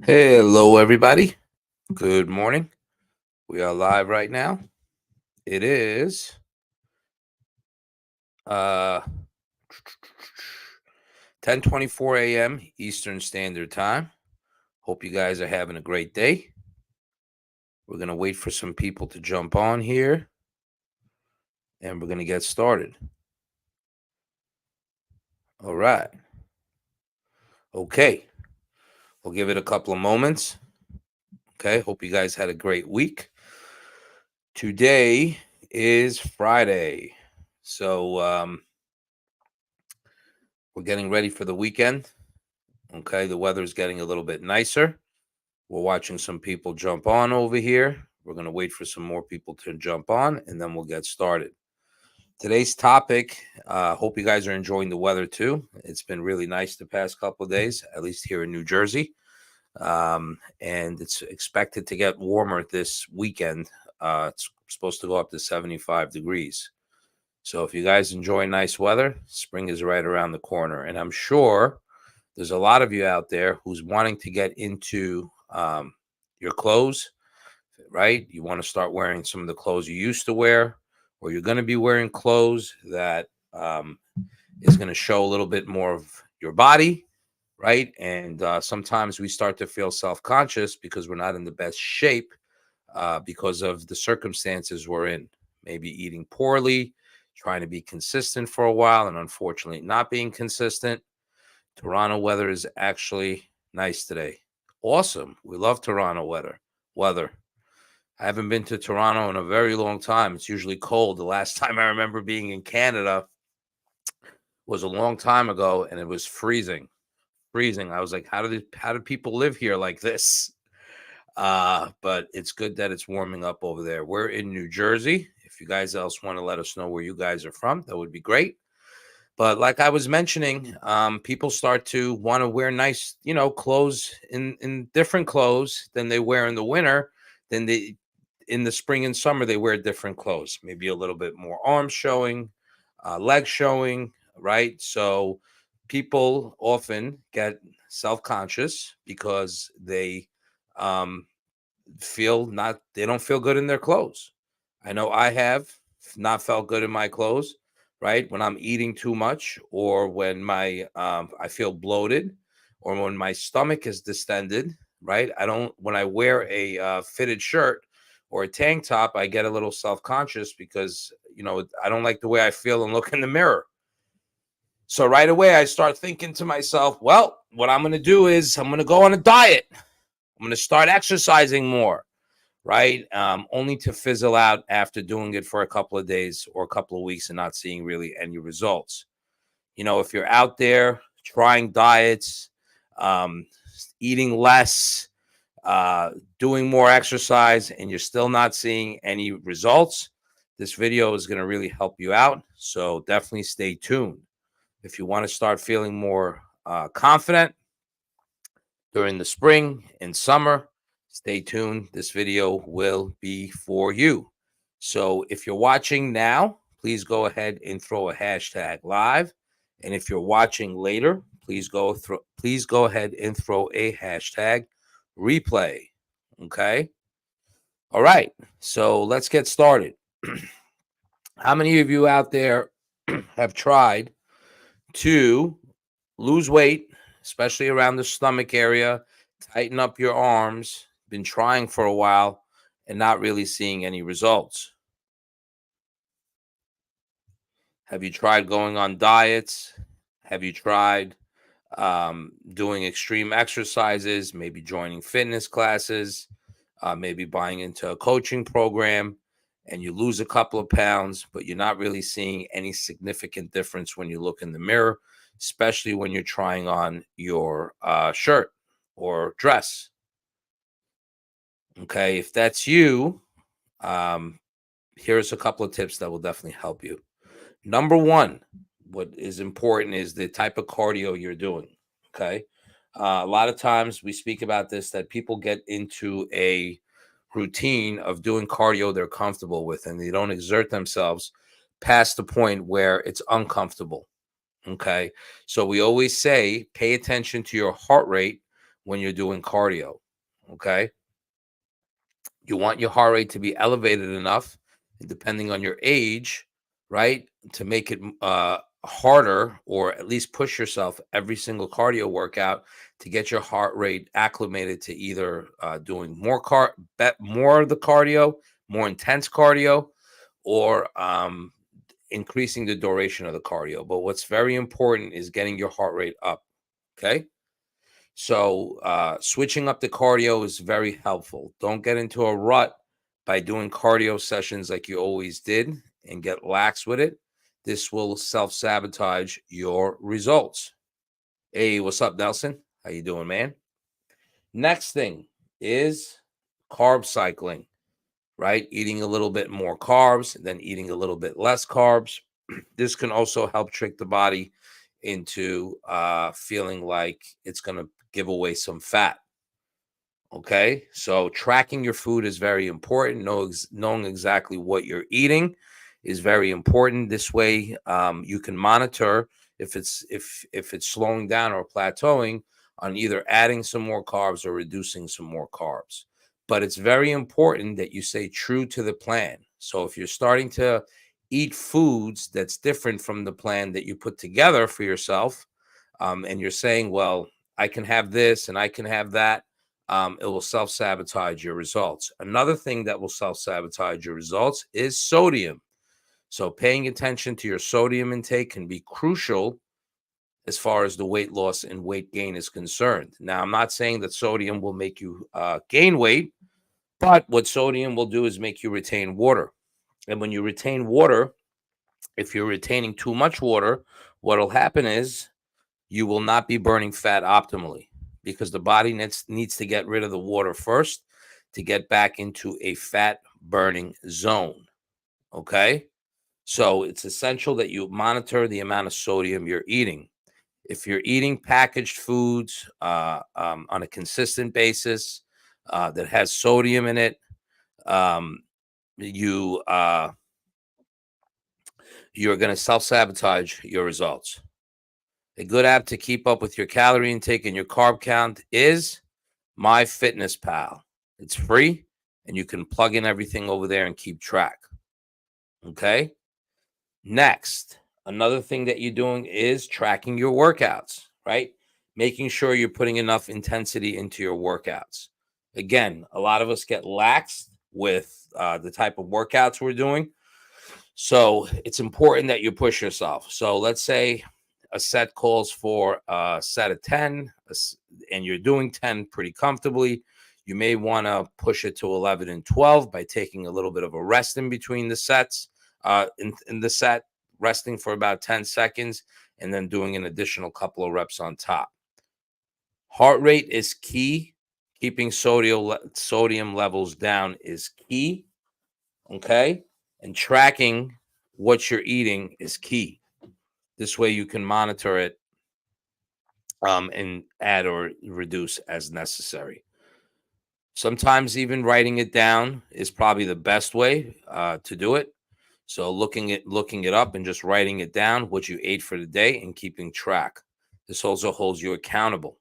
Hello, everybody. Good morning. We are live right now. It is uh 10:24 a.m. Eastern Standard Time. Hope you guys are having a great day. We're gonna wait for some people to jump on here, and we're gonna get started. All right. Okay. We'll give it a couple of moments. Okay. Hope you guys had a great week. Today is Friday, so we're getting ready for the weekend. Okay, the weather's getting a little bit nicer. We're watching some people jump on over here. We're going to wait for some more people to jump on, and then we'll get started. Today's topic, hope you guys are enjoying the weather too. It's been really nice the past couple of days, at least here in New Jersey. And it's expected to get warmer this weekend. It's supposed to go up to 75 degrees. So if you guys enjoy nice weather, spring is right around the corner. And I'm sure there's a lot of you out there who's wanting to get into your clothes, right? You want to start wearing some of the clothes you used to wear, or you're going to be wearing clothes that is going to show a little bit more of your body, right? And sometimes we start to feel self-conscious because we're not in the best shape because of the circumstances we're in. Maybe eating poorly, trying to be consistent for a while, and unfortunately not being consistent. Toronto weather is actually nice today. Awesome. We love Toronto weather. I haven't been to Toronto in a very long time. It's usually cold. The last time I remember being in Canada was a long time ago, and it was freezing. Freezing. I was like, how do people live here like this? But it's good that it's warming up over there. We're in New Jersey. If you guys else want to let us know where you guys are from, that would be great. But like I was mentioning, people start to want to wear nice, clothes in different clothes than they wear in the winter. Then they in the spring and summer they wear different clothes. Maybe a little bit more arms showing, legs showing, right? So people often get self-conscious because um, they don't feel good in their clothes. I know I have not felt good in my clothes, right? When I'm eating too much, or when my I feel bloated, or when my stomach is distended, right? I don't When I wear a fitted shirt or a tank top, I get a little self-conscious because I don't like the way I feel and look in the mirror. So right away I start thinking to myself, well, what I'm going to do is I'm going to go on a diet. I'm going to start exercising more, right? Only to fizzle out after doing it for a couple of days or a couple of weeks and not seeing really any results. If you're out there trying diets, um, eating less, doing more exercise, and you're still not seeing any results, this video is going to really help you out. So definitely stay tuned. If you want to start feeling more confident during the spring and summer, stay tuned. This video will be for you. So if you're watching now, please go ahead and throw a hashtag live. And if you're watching later, please go ahead and throw a hashtag replay. Okay. All right. So let's get started. How many of you out there have tried to lose weight, especially around the stomach area, tighten up your arms, been trying for a while and not really seeing any results? Have you tried going on diets? Have you tried doing extreme exercises, maybe joining fitness classes, maybe buying into a coaching program, and you lose a couple of pounds, but you're not really seeing any significant difference when you look in the mirror, especially when you're trying on your shirt or dress? Okay, if that's you, um, here's a couple of tips that will definitely help you. Number one, what is important is the type of cardio you're doing. Okay. A lot of times we speak about this, that people get into a routine of doing cardio they're comfortable with, and they don't exert themselves past the point where it's uncomfortable. Okay. So we always say pay attention to your heart rate when you're doing cardio. Okay. You want your heart rate to be elevated enough, depending on your age, right, to make it harder, or at least push yourself every single cardio workout to get your heart rate acclimated to either doing more of the cardio, more intense cardio, or increasing the duration of the cardio. But what's very important is getting your heart rate up. Okay. So switching up the cardio is very helpful. Don't get into a rut by doing cardio sessions like you always did and get lax with it. This will self-sabotage your results. Hey, what's up, Nelson? How you doing, man? Next thing is carb cycling, right? Eating a little bit more carbs, then eating a little bit less carbs. This can also help trick the body into feeling like it's going to give away some fat. Okay, so tracking your food is very important. Knowing exactly what you're eating is very important. This way, you can monitor if it's slowing down or plateauing on either adding some more carbs or reducing some more carbs. But it's very important that you stay true to the plan. So if you're starting to eat foods that's different from the plan that you put together for yourself, and you're saying, well, I can have this and I can have that, it will self sabotage your results. Another thing that will self sabotage your results is sodium. So, paying attention to your sodium intake can be crucial as far as the weight loss and weight gain is concerned. Now, I'm not saying that sodium will make you gain weight, but what sodium will do is make you retain water. And when you retain water, if you're retaining too much water, what will happen is you will not be burning fat optimally, because the body needs to get rid of the water first to get back into a fat burning zone. Okay. So it's essential that you monitor the amount of sodium you're eating. If you're eating packaged foods on a consistent basis that has sodium in it, um, you you're going to self sabotage your results. A good app to keep up with your calorie intake and your carb count is MyFitnessPal. It's free and you can plug in everything over there and keep track. Okay. Next, another thing that you're doing is tracking your workouts, right? Making sure you're putting enough intensity into your workouts. Again, a lot of us get lax with the type of workouts we're doing. So it's important that you push yourself. So let's say a set calls for a set of 10 and you're doing 10 pretty comfortably. You may want to push it to 11 and 12 by taking a little bit of a rest in between the sets, in the set, resting for about 10 seconds, and then doing an additional couple of reps on top. Heart rate is key. Keeping sodium levels down is key. Okay. And tracking what you're eating is key. This way you can monitor it and add or reduce as necessary. Sometimes even writing it down is probably the best way to do it. So looking it up and just writing it down, what you ate for the day, and keeping track. This also holds you accountable.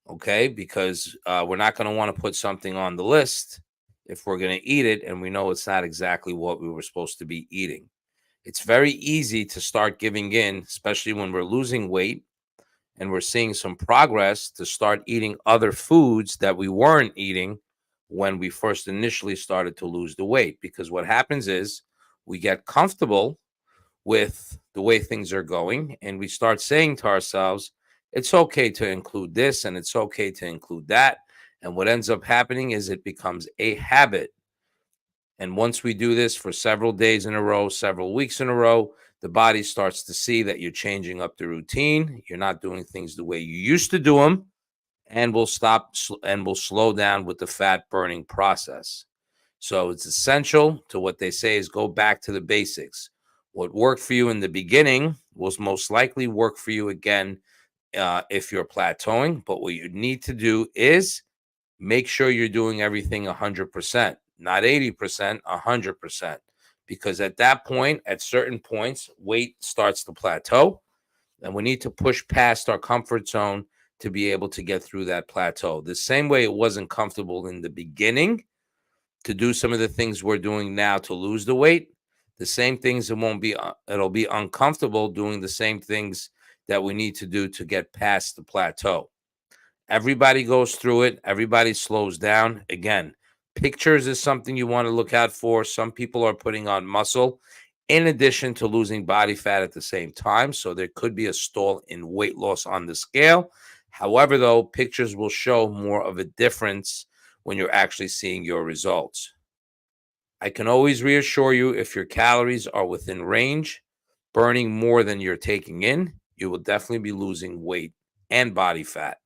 Okay, because we're not going to want to put something on the list if we're going to eat it and we know it's not exactly what we were supposed to be eating. It's very easy to start giving in, especially when we're losing weight and we're seeing some progress, to start eating other foods that we weren't eating when we first initially started to lose the weight. Because what happens is we get comfortable with the way things are going and we start saying to ourselves, it's okay to include this and it's okay to include that. And what ends up happening is it becomes a habit. And once we do this for several days in a row, several weeks in a row, the body starts to see that you're changing up the routine. You're not doing things the way you used to do them, and will stop and will slow down with the fat burning process. So it's essential to what they say is go back to the basics. What worked for you in the beginning will most likely work for you again if you're plateauing. But what you need to do is make sure you're doing everything 100%, not 80%, 100%. Because at that point, at certain points, weight starts to plateau and we need to push past our comfort zone to be able to get through that plateau. The same way it wasn't comfortable in the beginning to do some of the things we're doing now to lose the weight, the same things it won't be it'll be uncomfortable doing the same things that we need to do to get past the plateau. Everybody goes through it, everybody slows down. Again, pictures is something you want to look out for. Some people are putting on muscle in addition to losing body fat at the same time, so there could be a stall in weight loss on the scale. However, though, pictures will show more of a difference when you're actually seeing your results. I can always reassure you, if your calories are within range, burning more than you're taking in, you will definitely be losing weight and body fat.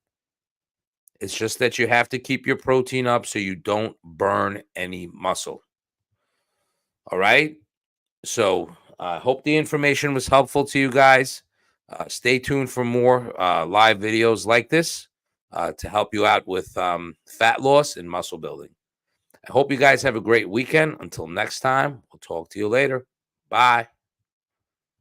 It's just that you have to keep your protein up so you don't burn any muscle. All right. So I hope the information was helpful to you guys. Stay tuned for more live videos like this to help you out with fat loss and muscle building. I hope you guys have a great weekend. Until next time, we'll talk to you later. Bye.